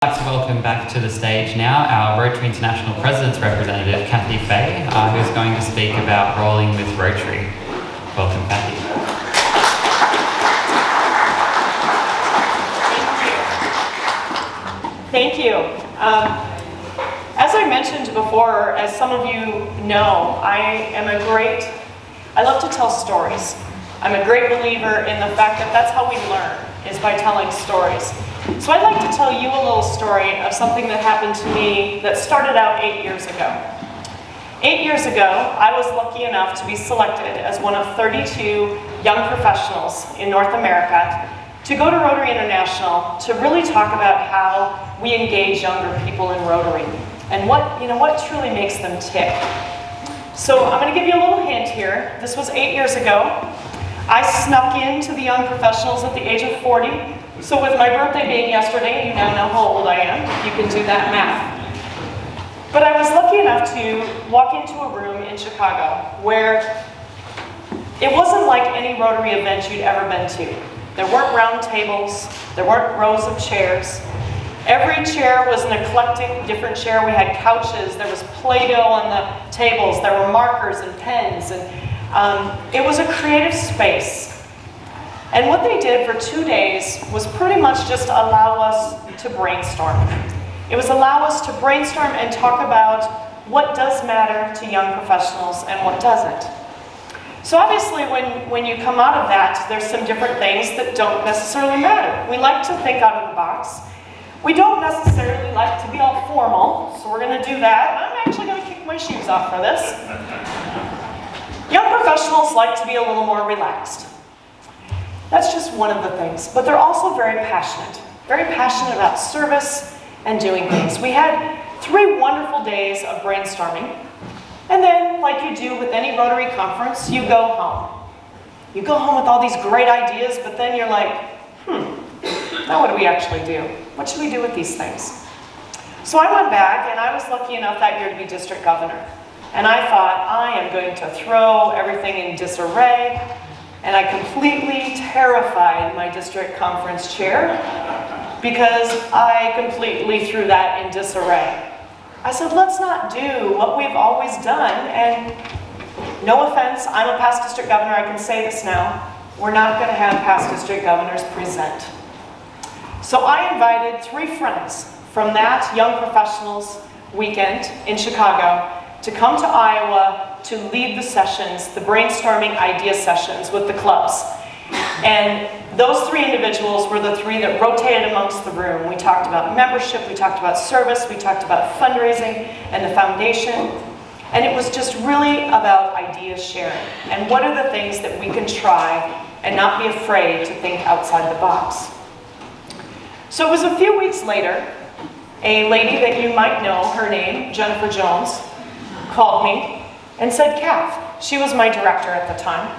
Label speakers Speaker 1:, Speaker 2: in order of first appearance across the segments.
Speaker 1: I'd like to welcome back to the stage now our Rotary International President's representative, Fahy, who is going to speak about Rolling with Rotary. Welcome, Fahy.
Speaker 2: Thank you. As I mentioned before, as some of you know, I love to tell stories. I'm a great believer in the fact that that's how we learn, is by telling stories. So I'd like to tell you a little story of something that happened to me that started out 8 years ago. 8 years ago, I was lucky enough to be selected as one of 32 young professionals in North America to go to Rotary International to really talk about how we engage younger people in Rotary and what truly makes them tick. So I'm going to give you a little hint here. This was 8 years ago. I snuck into the young professionals at the age of 40. So with my birthday being yesterday, you now know how old I am. You can do that math. But I was lucky enough to walk into a room in Chicago where it wasn't like any Rotary event you'd ever been to. There weren't round tables. There weren't rows of chairs. Every chair was an eclectic, different chair. We had couches. There was Play-Doh on the tables. There were markers and pens. And it was a creative space. And what they did for 2 days was pretty much just allow us to brainstorm. It was allow us to brainstorm and talk about what does matter to young professionals and what doesn't. So obviously when you come out of that, there's some different things that don't necessarily matter. We like to think out of the box. We don't necessarily like to be all formal, so we're going to do that. I'm actually going to kick my shoes off for this. Young professionals like to be a little more relaxed. That's just one of the things. But they're also very passionate about service and doing things. We had 3 wonderful days of brainstorming. And then, like you do with any Rotary conference, you go home. You go home with all these great ideas, but then you're like, now what do we actually do? What should we do with these things? So I went back, and I was lucky enough that year to be district governor. And I thought, I am going to throw everything in disarray. And I completely terrified my district conference chair because I completely threw that in disarray. I said, let's not do what we've always done. And no offense, I'm a past district governor, I can say this now. We're not going to have past district governors present. So I invited 3 friends from that Young Professionals weekend in Chicago to come to Iowa to lead the sessions, the brainstorming idea sessions with the clubs. And those 3 individuals were the 3 that rotated amongst the room. We talked about membership, we talked about service, we talked about fundraising and the foundation. And it was just really about idea sharing. And what are the things that we can try and not be afraid to think outside the box. So it was a few weeks later, a lady that you might know, her name, Jennifer Jones, called me and said, Kath, she was my director at the time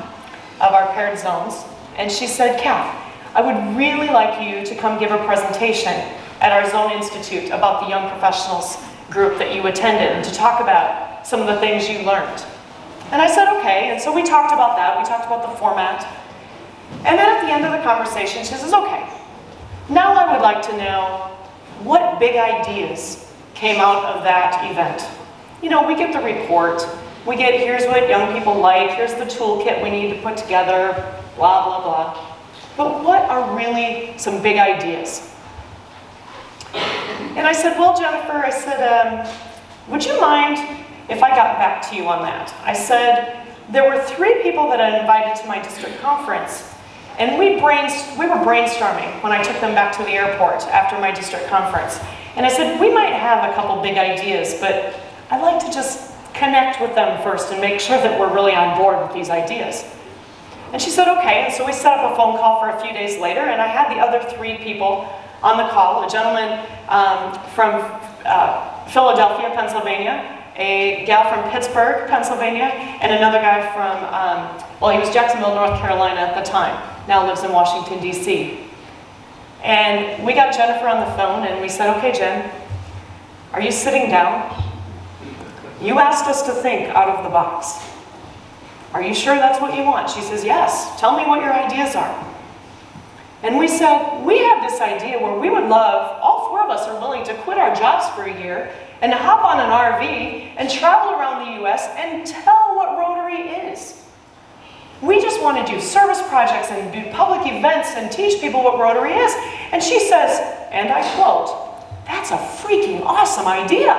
Speaker 2: of our paired zones, and she said, Kath, I would really like you to come give a presentation at our Zone Institute about the young professionals group that you attended and to talk about some of the things you learned. And I said, okay, and so we talked about that, we talked about the format, and then at the end of the conversation, she says, okay, now I would like to know what big ideas came out of that event. You know, we get the report, we get here's what young people like, here's the toolkit we need to put together, blah, blah, blah. But what are really some big ideas? And I said, well, Jennifer, I said, would you mind if I got back to you on that? I said, there were 3 people that I invited to my district conference, and we were brainstorming when I took them back to the airport after my district conference. And I said, we might have a couple big ideas, but I'd like to just connect with them first and make sure that we're really on board with these ideas. And she said, okay, and so we set up a phone call for a few days later, and I had the other 3 people on the call, a gentleman from Philadelphia, Pennsylvania, a gal from Pittsburgh, Pennsylvania, and another guy from, he was Jacksonville, North Carolina at the time, now lives in Washington, D.C. And we got Jennifer on the phone, and we said, okay, Jen, are you sitting down? You asked us to think out of the box. Are you sure that's what you want? She says, yes. Tell me what your ideas are. And we said, we have this idea where we would love all 4 of us are willing to quit our jobs for a year and hop on an RV and travel around the US and tell what Rotary is. We just want to do service projects and do public events and teach people what Rotary is. And she says, and I quote, "That's a freaking awesome idea.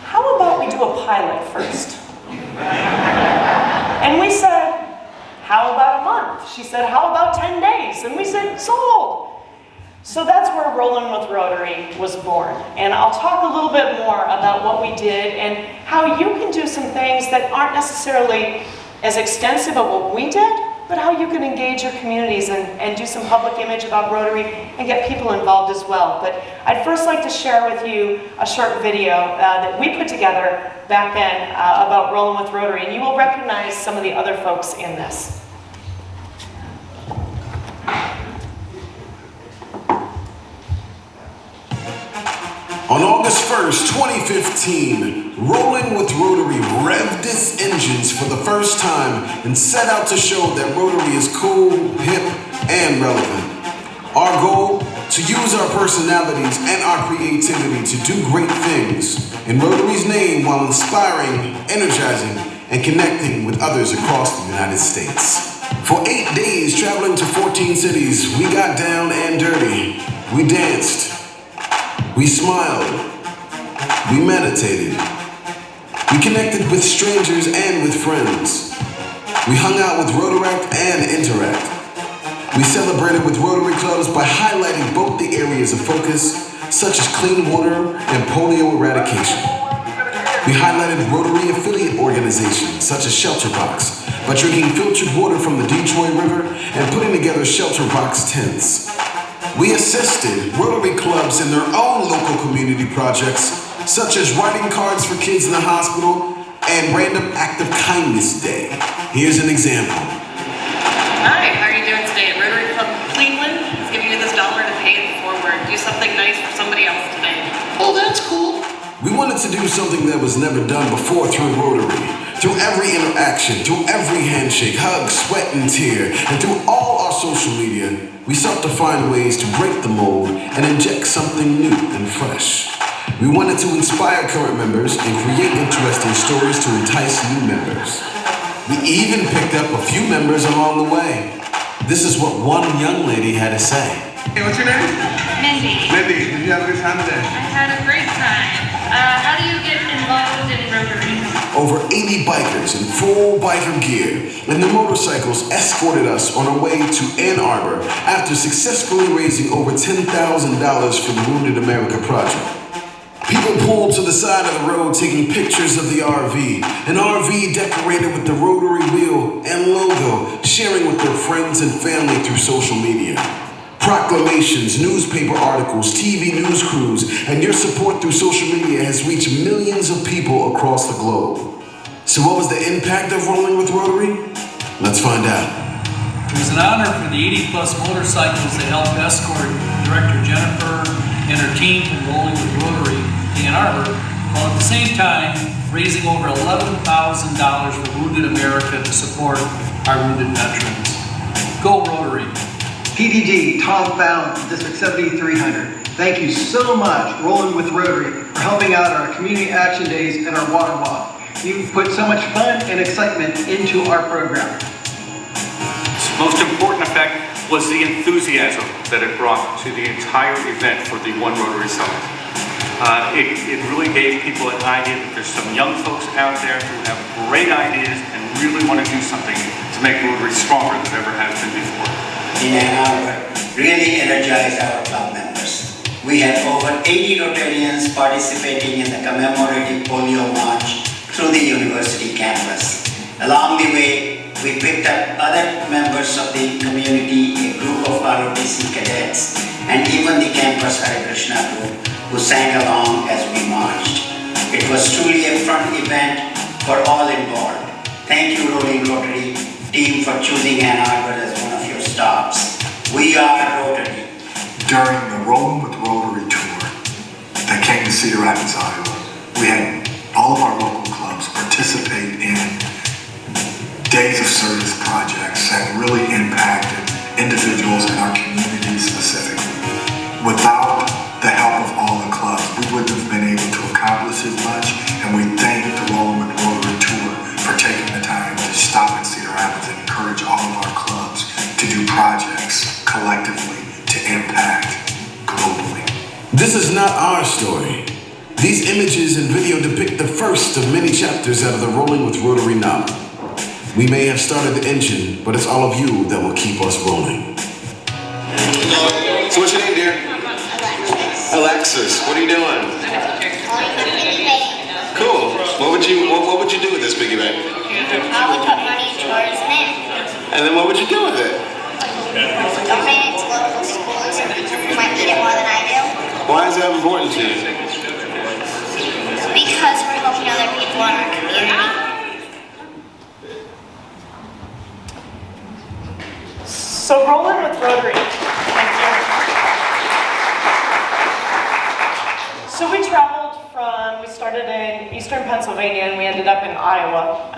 Speaker 2: How about we do a pilot first?" And we said, "How about a month?" She said, "How about 10 days?" And we said, "Sold." So that's where Rollin with Rotary was born. And I'll talk a little bit more about what we did and how you can do some things that aren't necessarily as extensive of what we did, but how you can engage your communities and do some public image about Rotary and get people involved as well. But I'd first like to share with you a short video that we put together back then about Rollin with Rotary, and you will recognize some of the other folks in this.
Speaker 3: On August 1st, 2015, Rollin with Rotary revved its engines for the first time and set out to show that Rotary is cool, hip, and relevant. Our goal? To use our personalities and our creativity to do great things in Rotary's name while inspiring, energizing, and connecting with others across the United States. For 8 days, traveling to 14 cities, we got down and dirty. We danced. We smiled. We meditated. We connected with strangers and with friends. We hung out with Rotaract and Interact. We celebrated with Rotary clubs by highlighting both the areas of focus, such as clean water and polio eradication. We highlighted Rotary affiliate organizations, such as Shelter Box, by drinking filtered water from the Detroit River and putting together Shelter Box tents. We assisted Rotary clubs in their own local community projects, such as writing cards for kids in the hospital and Random Act of Kindness Day. Here's an example.
Speaker 4: Hi, how are you doing today? Rotary Club Cleveland is giving you this dollar to pay it forward. Do something nice for somebody else today.
Speaker 3: Oh, that's cool. We wanted to do something that was never done before through Rotary. Through every interaction, through every handshake, hug, sweat, and tear, and through all our social media, we sought to find ways to break the mold and inject something new and fresh. We wanted to inspire current members and create interesting stories to entice new members. We even picked up a few members along the way. This is what one young lady had to say.
Speaker 5: Hey, what's your name?
Speaker 4: Mindy,
Speaker 5: Mindy, did you have a good time today?
Speaker 4: I had a great time. How do you get involved in Rotary?
Speaker 3: Over 80 bikers in full biker gear and their motorcycles escorted us on our way to Ann Arbor after successfully raising over $10,000 for the Wounded America Project. People pulled to the side of the road taking pictures of the RV, an RV decorated with the Rotary wheel and logo, sharing with their friends and family through social media. Proclamations, newspaper articles, TV news crews, and your support through social media has reached millions of people across the globe. So what was the impact of Rolling with Rotary? Let's find out.
Speaker 6: It was an honor for the 80-plus motorcycles that helped escort Director Jennifer and her team from Rolling with Rotary to Ann Arbor, while at the same time raising over $11,000 for Wounded America to support our wounded veterans. Go Rotary!
Speaker 7: PDG, Tom Fallon, District 7300. Thank you so much, Rollin with Rotary, for helping out our community action days and our water walk. You've put so much fun and excitement into our program.
Speaker 8: Its most important effect was the enthusiasm that it brought to the entire event for the One Rotary Summit. It really gave people an idea that there's some young folks out there who have great ideas and really want to do something to make Rotary stronger than it ever has been before.
Speaker 9: In Ann Arbor really energized our club members. We had over 80 Rotarians participating in the commemorative polio march through the university campus. Along the way, we picked up other members of the community, a group of ROTC cadets, and even the campus Hare Krishna group who sang along as we marched. It was truly a fun event for all involved. Thank you, Rolling Rotary team, for choosing Ann Arbor as one of your stops. We are Rotary.
Speaker 10: During the Rollin with Rotary tour that came to Cedar Rapids, Iowa, we had all of our local clubs participate in days of service projects that really impacted individuals in our community specifically. Without the help of all the clubs, we wouldn't have been able to accomplish as much, and we thank the Rollin with Rotary Tour for taking the time to stop in Cedar Rapids and encourage all of our clubs to do projects collectively to impact globally.
Speaker 3: This is not our story. These images and video depict the first of many chapters out of the Rolling with Rotary novel. We may have started the engine, but it's all of you that will keep us rolling.
Speaker 11: So what's your name, dear? Alexis. What are you doing? Cool. What would you do with this piggy bank?
Speaker 12: I would put money towards it.
Speaker 11: And then what would you do with it?
Speaker 12: Donate it to local schools who might need it more than I do.
Speaker 11: Why is that important to you?
Speaker 12: Because we're helping other people in our community.
Speaker 2: So Rollin with Rotary. Thank you. So we started in eastern Pennsylvania and we ended up in Iowa,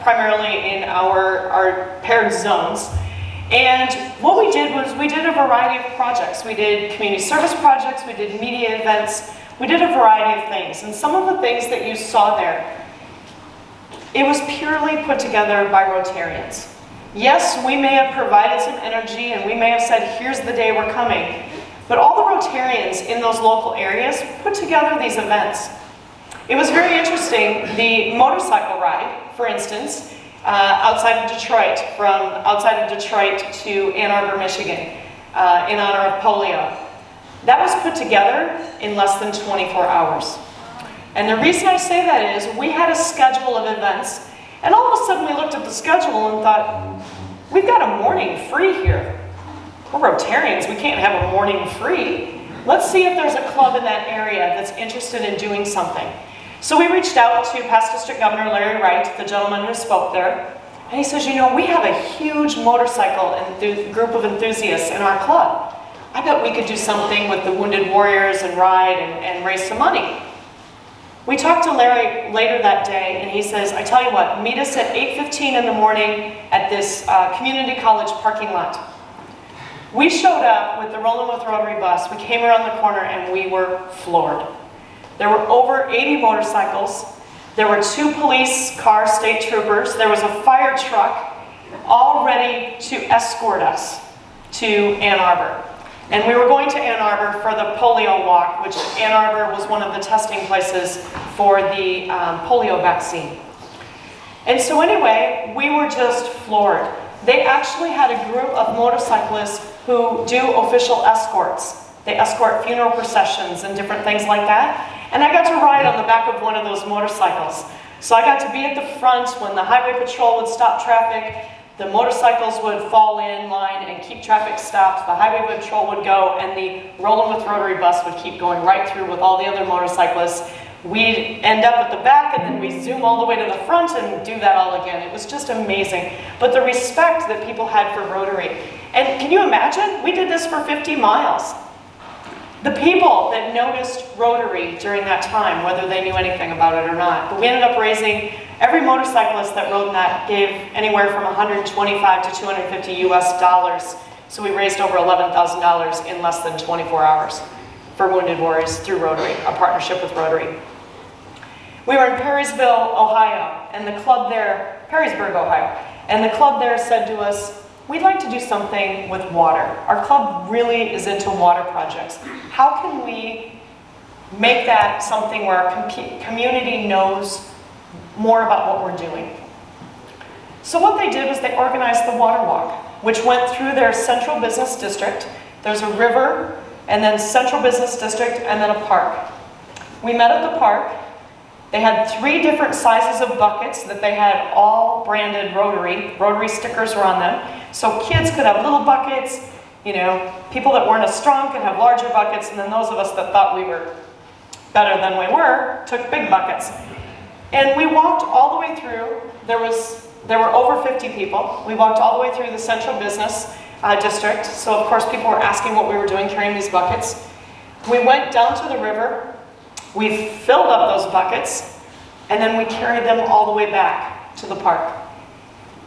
Speaker 2: primarily in our paired zones. And what we did was we did a variety of projects. We did community service projects, we did media events, we did a variety of things. And some of the things that you saw there, it was purely put together by Rotarians. Yes, we may have provided some energy and we may have said, here's the day we're coming. But all the Rotarians in those local areas put together these events. It was very interesting. The motorcycle ride, for instance, outside of Detroit, from outside of Detroit to Ann Arbor, Michigan, in honor of polio. That was put together in less than 24 hours. And the reason I say that is we had a schedule of events, and all of a sudden we looked at the schedule and thought, we've got a morning free here. We're Rotarians, we can't have a morning free. Let's see if there's a club in that area that's interested in doing something. So we reached out to past District Governor Larry Wright, the gentleman who spoke there, and he says, you know, we have a huge motorcycle group of enthusiasts in our club. I bet we could do something with the Wounded Warriors and ride and raise some money. We talked to Larry later that day, and he says, I tell you what, meet us at 8:15 in the morning at this community college parking lot. We showed up with the Rollin with Rotary bus. We came around the corner and we were floored. There were over 80 motorcycles. There were 2 police car state troopers. There was a fire truck all ready to escort us to Ann Arbor. And we were going to Ann Arbor for the polio walk, which Ann Arbor was one of the testing places for the polio vaccine. And so anyway, we were just floored. They actually had a group of motorcyclists who do official escorts. They escort funeral processions and different things like that. And I got to ride on the back of one of those motorcycles. So I got to be at the front when the highway patrol would stop traffic. The motorcycles would fall in line and keep traffic stopped. The highway patrol would go and the Rollin with Rotary bus would keep going right through with all the other motorcyclists. We'd end up at the back and then we zoom all the way to the front and do that all again. It was just amazing. But the respect that people had for Rotary. And can you imagine? We did this for 50 miles. The people that noticed Rotary during that time, whether they knew anything about it or not. But we ended up raising, every motorcyclist that rode in that gave anywhere from $125 to $250 US. So we raised over $11,000 in less than 24 hours for Wounded Warriors through Rotary, a partnership with Rotary. We were in Perrysville, Ohio, and the club there, Perrysburg, Ohio, and the club there said to us, we'd like to do something with water. Our club really is into water projects. How can we make that something where our community knows more about what we're doing? So what they did was they organized the water walk, which went through their central business district. There's a river, and then central business district, and then a park. We met at the park. They had 3 different sizes of buckets that they had all branded Rotary. Rotary stickers were on them. So kids could have little buckets, you know, people that weren't as strong could have larger buckets, and then those of us that thought we were better than we were took big buckets. And we walked all the way through. There were over 50 people. We walked all the way through the central business district. So of course people were asking what we were doing carrying these buckets. We went down to the river. We filled up those buckets, and then we carried them all the way back to the park.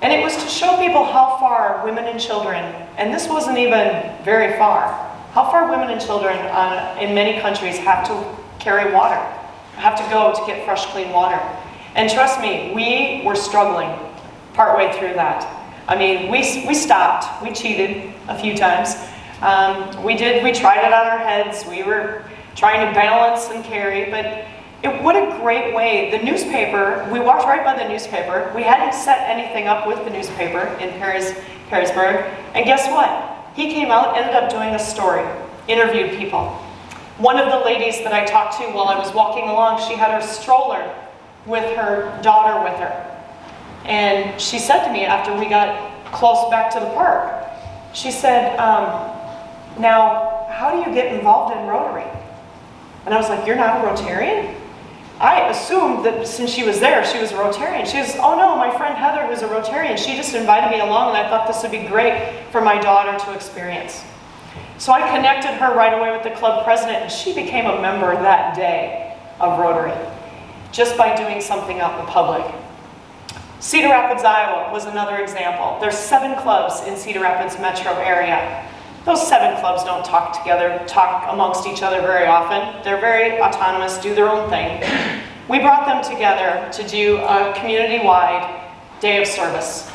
Speaker 2: And it was to show people how far women and children, and this wasn't even very far, how far women and children in many countries have to carry water, have to go to get fresh, clean water. And trust me, we were struggling partway through that. I mean, we stopped, we cheated a few times. We tried it on our heads. We were trying to balance and carry, but what a great way. The newspaper, we walked right by the newspaper. We hadn't set anything up with the newspaper in Perrysburg. And guess what? He came out, ended up doing a story, interviewed people. One of the ladies that I talked to while I was walking along, she had her stroller with her daughter with her. And she said to me after we got close back to the park, she said, now, how do you get involved in Rotary? And I was like, you're not a Rotarian? I assumed that since she was there, she was a Rotarian. She was, oh no, my friend Heather was a Rotarian. She just invited me along and I thought this would be great for my daughter to experience. So I connected her right away with the club president and she became a member that day of Rotary, just by doing something out in the public. Cedar Rapids, Iowa was another example. There's 7 clubs in Cedar Rapids metro area. Those 7 clubs don't talk amongst each other very often. They're very autonomous, do their own thing. We brought them together to do a community-wide day of service.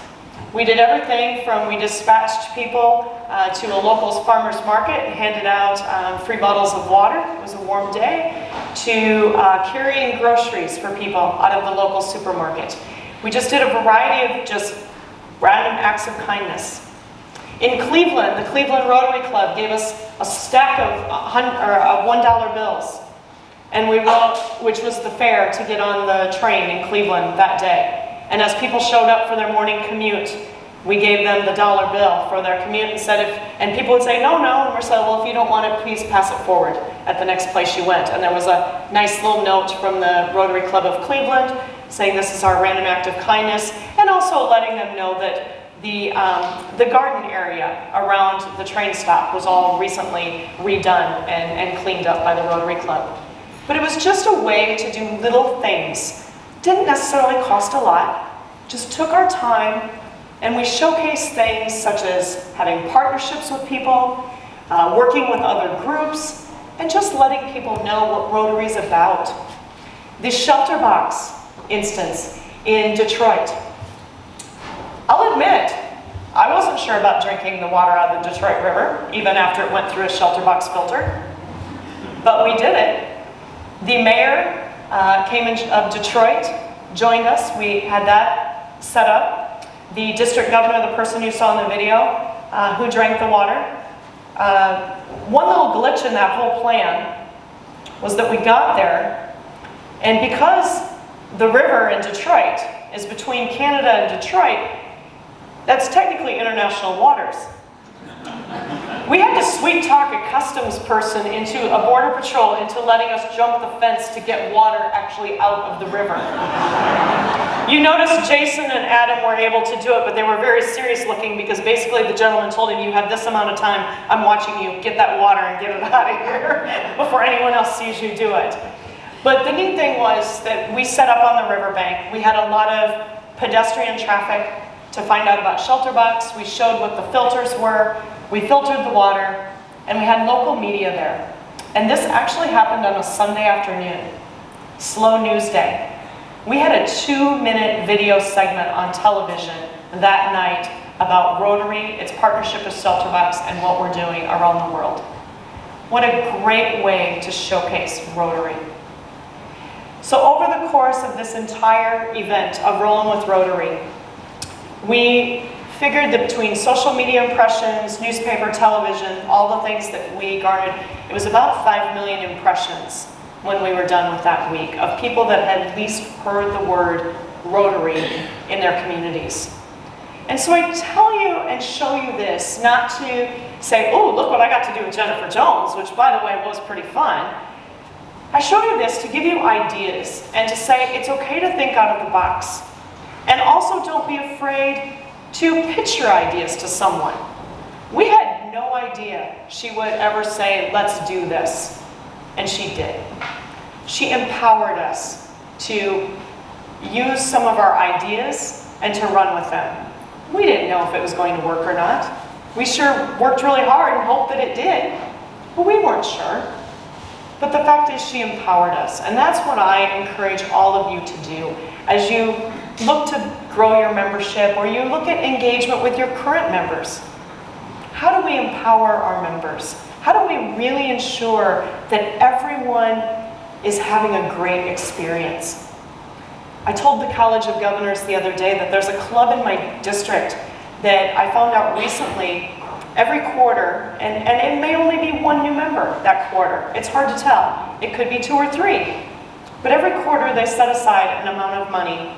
Speaker 2: We did everything from, we dispatched people to a local farmer's market and handed out free bottles of water, it was a warm day, to carrying groceries for people out of the local supermarket. We just did a variety of just random acts of kindness. In Cleveland, the Cleveland Rotary Club gave us a stack of $1 bills, and we wrote, which was the fare to get on the train in Cleveland that day. And as people showed up for their morning commute, we gave them the $1 bill for their commute and said, and people would say, no, and we said, well, if you don't want it, please pass it forward at the next place you went. And there was a nice little note from the Rotary Club of Cleveland saying this is our random act of kindness, and also letting them know that the garden area around the train stop was all recently redone and cleaned up by the Rotary Club. But it was just a way to do little things. Didn't necessarily cost a lot, just took our time, and we showcased things such as having partnerships with people, working with other groups, and just letting people know what Rotary is about. The shelter box instance in Detroit. I'll admit, I wasn't sure about drinking the water out of the Detroit River, even after it went through a shelter box filter, but we did it. The mayor of Detroit joined us. We had that set up. The district governor, the person you saw in the video, who drank the water. One little glitch in that whole plan was that we got there, and because the river in Detroit is between Canada and Detroit, that's technically international waters. We had to sweet talk a customs person into a border patrol into letting us jump the fence to get water actually out of the river. You notice Jason and Adam were able to do it, but they were very serious looking because basically the gentleman told him, you have this amount of time, I'm watching you, get that water and get it out of here before anyone else sees you do it. But the neat thing was that we set up on the riverbank. We had a lot of pedestrian traffic to find out about shelter box. We showed what the filters were. We filtered the water, and we had local media there. And this actually happened on a Sunday afternoon, slow news day. We had a 2-minute video segment on television that night about Rotary, its partnership with Shelter Box, and what we're doing around the world. What a great way to showcase Rotary. So over the course of this entire event of Rollin with Rotary, we figured that between social media impressions, newspaper, television, all the things that we garnered, it was about 5 million impressions when we were done with that week of people that had at least heard the word Rotary in their communities. And so I tell you and show you this, not to say, oh, look what I got to do with Jennifer Jones, which by the way was pretty fun. I show you this to give you ideas and to say it's okay to think out of the box. And also don't be afraid to pitch your ideas to someone. We had no idea she would ever say, let's do this. And she did. She empowered us to use some of our ideas and to run with them. We didn't know if it was going to work or not. We sure worked really hard and hoped that it did. Well, we weren't sure. But the fact is she empowered us. And that's what I encourage all of you to do. As you look to grow your membership or you look at engagement with your current members, how do we empower our members? How do we really ensure that everyone is having a great experience? I told the College of Governors the other day that there's a club in my district that I found out recently every quarter, and it may only be one new member that quarter. It's hard to tell. It could be 2 or 3. But every quarter they set aside an amount of money,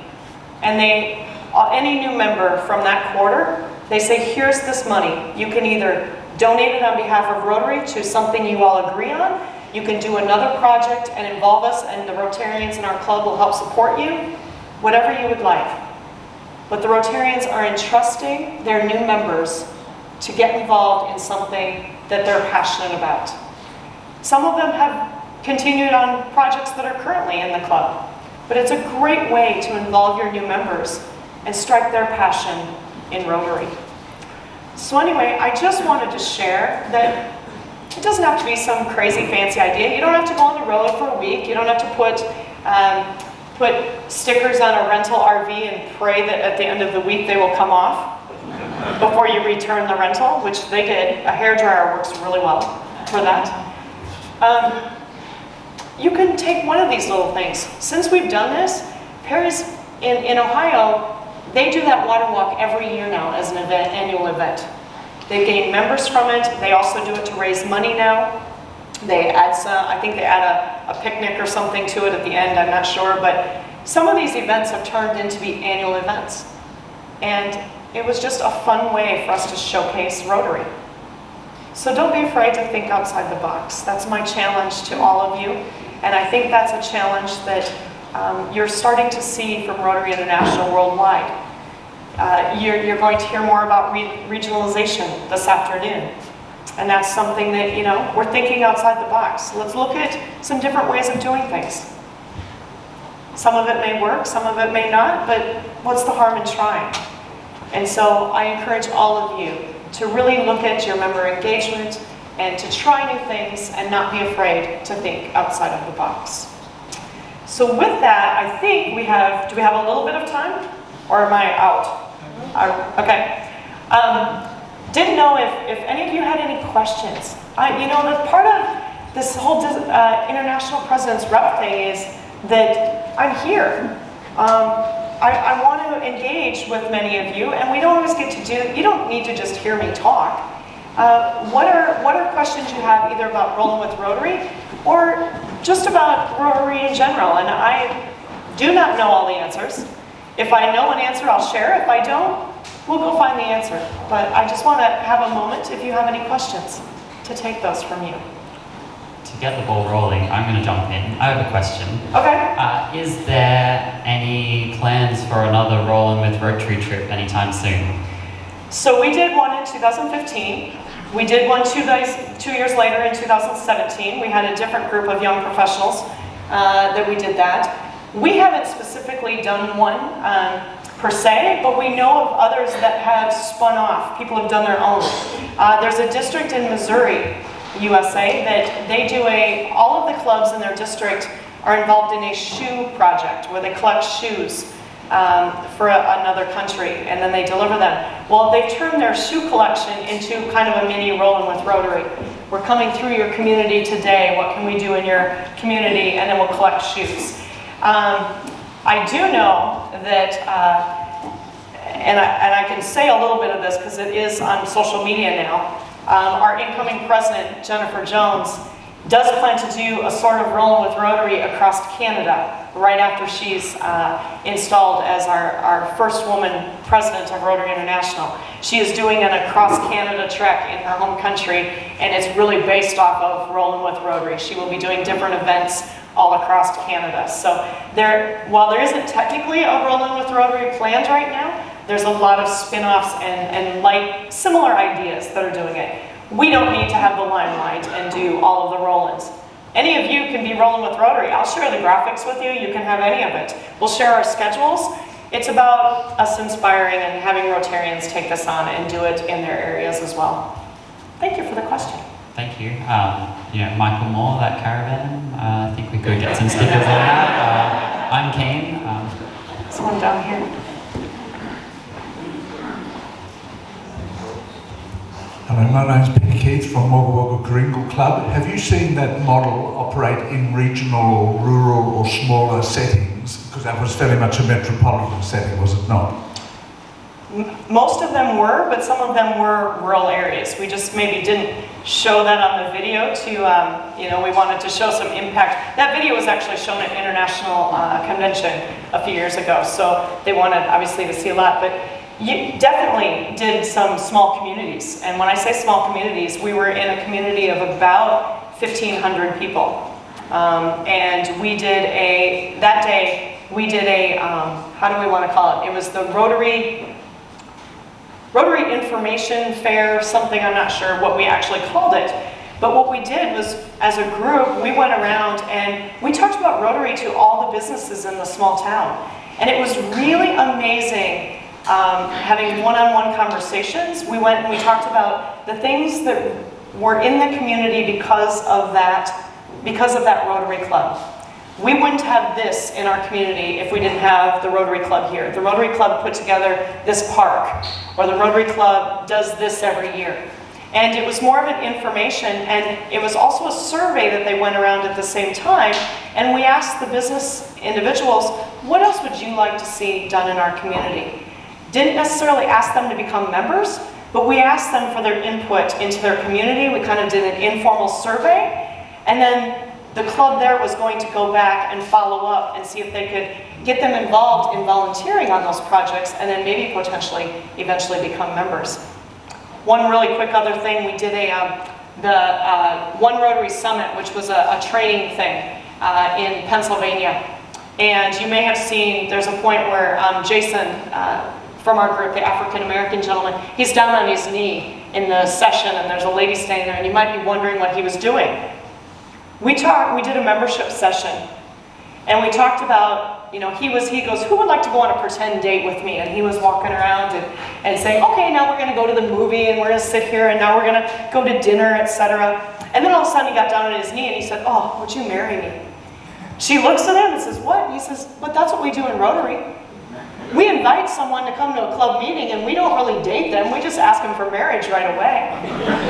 Speaker 2: and any new member from that quarter, they say, here's this money. You can either donate it on behalf of Rotary to something you all agree on. You can do another project and involve us, and the Rotarians in our club will help support you. Whatever you would like. But the Rotarians are entrusting their new members to get involved in something that they're passionate about. Some of them have continued on projects that are currently in the club. But it's a great way to involve your new members and strike their passion in Rotary. So anyway, I just wanted to share that it doesn't have to be some crazy fancy idea. You don't have to go on the road for a week. You don't have to put stickers on a rental RV and pray that at the end of the week they will come off before you return the rental, which they did. A hairdryer works really well for that. You can take one of these little things. Since we've done this, Perry's in Ohio, they do that water walk every year now as an event, annual event. They've gained members from it. They also do it to raise money now. They add some, I think they add a picnic or something to it at the end, I'm not sure, but some of these events have turned into be annual events. And it was just a fun way for us to showcase Rotary. So don't be afraid to think outside the box. That's my challenge to all of you. And I think that's a challenge that you're starting to see from Rotary International worldwide. You're going to hear more about regionalization this afternoon. And that's something that, we're thinking outside the box. Let's look at some different ways of doing things. Some of it may work, some of it may not, but what's the harm in trying? And so I encourage all of you to really look at your member engagement and to try new things and not be afraid to think outside of the box. So with that, I think do we have a little bit of time? Or am I out? Okay. Didn't know if any of you had any questions. The part of this whole International President's Rep thing is that I'm here. I want to engage with many of you, and we don't always get to do, you don't need to just hear me talk. What are questions you have either about Rollin with Rotary or just about Rotary in general? And I do not know all the answers. If I know an answer, I'll share. If I don't, we'll go find the answer. But I just want to have a moment, if you have any questions, to take those from you.
Speaker 1: To get the ball rolling, I'm going to jump in. I have a question.
Speaker 2: Okay.
Speaker 1: Is there any plans for another Rollin with Rotary trip anytime soon?
Speaker 2: So we did one in 2015. We did one 2 years later in 2017. We had a different group of young professionals that we did that. We haven't specifically done one per se, but we know of others that have spun off. People have done their own. There's a district in Missouri, USA, that they do all of the clubs in their district are involved in a shoe project where they collect shoes for another country, and then they deliver them. Well, they've turned their shoe collection into kind of a mini Rollin with Rotary. We're coming through your community today. What can we do in your community? And then we'll collect shoes. I do know that, and I can say a little bit of this because it is on social media now. Our incoming president, Jennifer Jones, does plan to do a sort of Rollin with Rotary across Canada right after she's installed as our first woman president of Rotary International. She is doing an across Canada trek in her home country, and it's really based off of Rollin with Rotary. She will be doing different events all across Canada. So while there isn't technically a Rollin with Rotary planned right now, there's a lot of spin-offs and similar ideas that are doing it. We don't need to have the limelight and do all of the Rollins. Any of you can be Rollin with Rotary. I'll share the graphics with you. You can have any of it. We'll share our schedules. It's about us inspiring and having Rotarians take this on and do it in their areas as well. Thank you for the question.
Speaker 1: Thank you. Michael Moore, that caravan. I think we could get some stickers on that. I'm keen.
Speaker 2: This one down here.
Speaker 13: Hello, my name's Peter Keith from Wagga Wagga Karingal Club. Have you seen that model operate in regional or rural or smaller settings? Because that was very much a metropolitan setting, was it not?
Speaker 2: Most of them were, but some of them were rural areas. We just maybe didn't show that on the video to, we wanted to show some impact. That video was actually shown at International Convention a few years ago, so they wanted obviously to see a lot, but you definitely did some small communities. And when I say small communities, we were in a community of about 1,500 people. And we did that day, we did how do we want to call it? It was the Rotary Information Fair, something, I'm not sure what we actually called it. But what we did was, as a group, we went around and we talked about Rotary to all the businesses in the small town. And it was really amazing having one-on-one conversations. We went and we talked about the things that were in the community because of that Rotary Club. We wouldn't have this in our community if we didn't have the Rotary Club here. The Rotary Club put together this park, or the Rotary Club does this every year. And it was more of an information, and it was also a survey that they went around at the same time, and we asked the business individuals, what else would you like to see done in our community? Didn't necessarily ask them to become members, but we asked them for their input into their community. We kind of did an informal survey, and then the club there was going to go back and follow up and see if they could get them involved in volunteering on those projects and then maybe potentially eventually become members. One really quick other thing, we did the One Rotary Summit, which was a training thing in Pennsylvania. And you may have seen, there's a point where Jason from our group, the African-American gentleman, he's down on his knee in the session and there's a lady standing there and you might be wondering what he was doing. We did a membership session, and we talked about, he goes, who would like to go on a pretend date with me? And he was walking around and saying, okay, now we're going to go to the movie, and we're going to sit here, and now we're going to go to dinner, etc. And then all of a sudden he got down on his knee, and he said, oh, would you marry me? She looks at him and says, what? He says, but that's what we do in Rotary. We invite someone to come to a club meeting, and we don't really date them. We just ask them for marriage right away.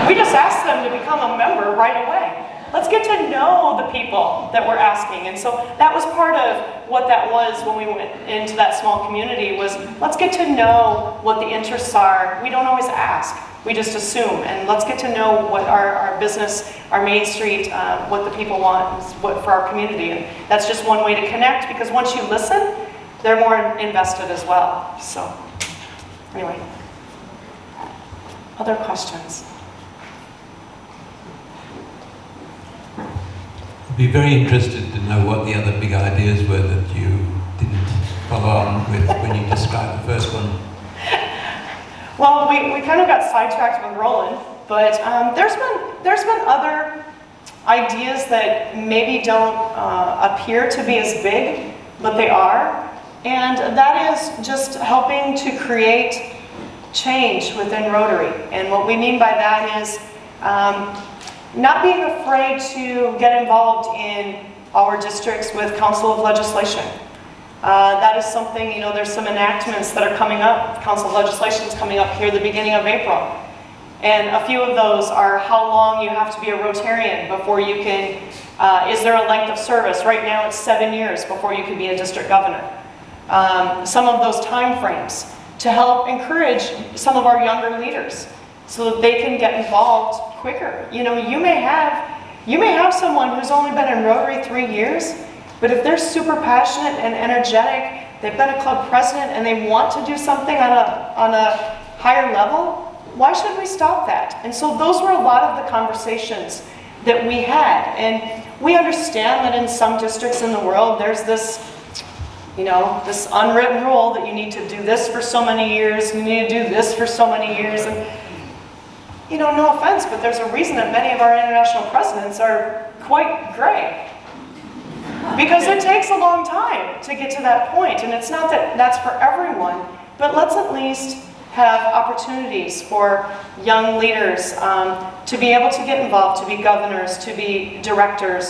Speaker 2: We just ask them to become a member right away. Let's get to know the people that we're asking. And so that was part of what that was when we went into that small community was, let's get to know what the interests are. We don't always ask, we just assume. And let's get to know what our business, our Main Street, what the people want for our community. And that's just one way to connect, because once you listen, they're more invested as well. So anyway, other questions?
Speaker 14: I'd be very interested to know what the other big ideas were that you didn't follow on with when you described the first one.
Speaker 2: Well, we kind of got sidetracked with Rollin, but there's been other ideas that maybe don't appear to be as big, but they are, and that is just helping to create change within Rotary. And what we mean by that is not being afraid to get involved in our districts with Council of Legislation. That is something, there's some enactments that are coming up. Council of Legislation is coming up here the beginning of April. And a few of those are how long you have to be a Rotarian before you can, is there a length of service? Right now it's 7 years before you can be a district governor. Some of those time frames to help encourage some of our younger leaders so that they can get involved quicker. You may have someone who's only been in Rotary 3 years, but if they're super passionate and energetic, they've been a club president and they want to do something on a higher level, why should we stop that? And so those were a lot of the conversations that we had. And we understand that in some districts in the world, there's this this unwritten rule that you need to do this for so many years, and you need to do this for so many years. And no offense, but there's a reason that many of our international presidents are quite gray. Because it takes a long time to get to that point, and it's not that that's for everyone, but let's at least have opportunities for young leaders to be able to get involved, to be governors, to be directors.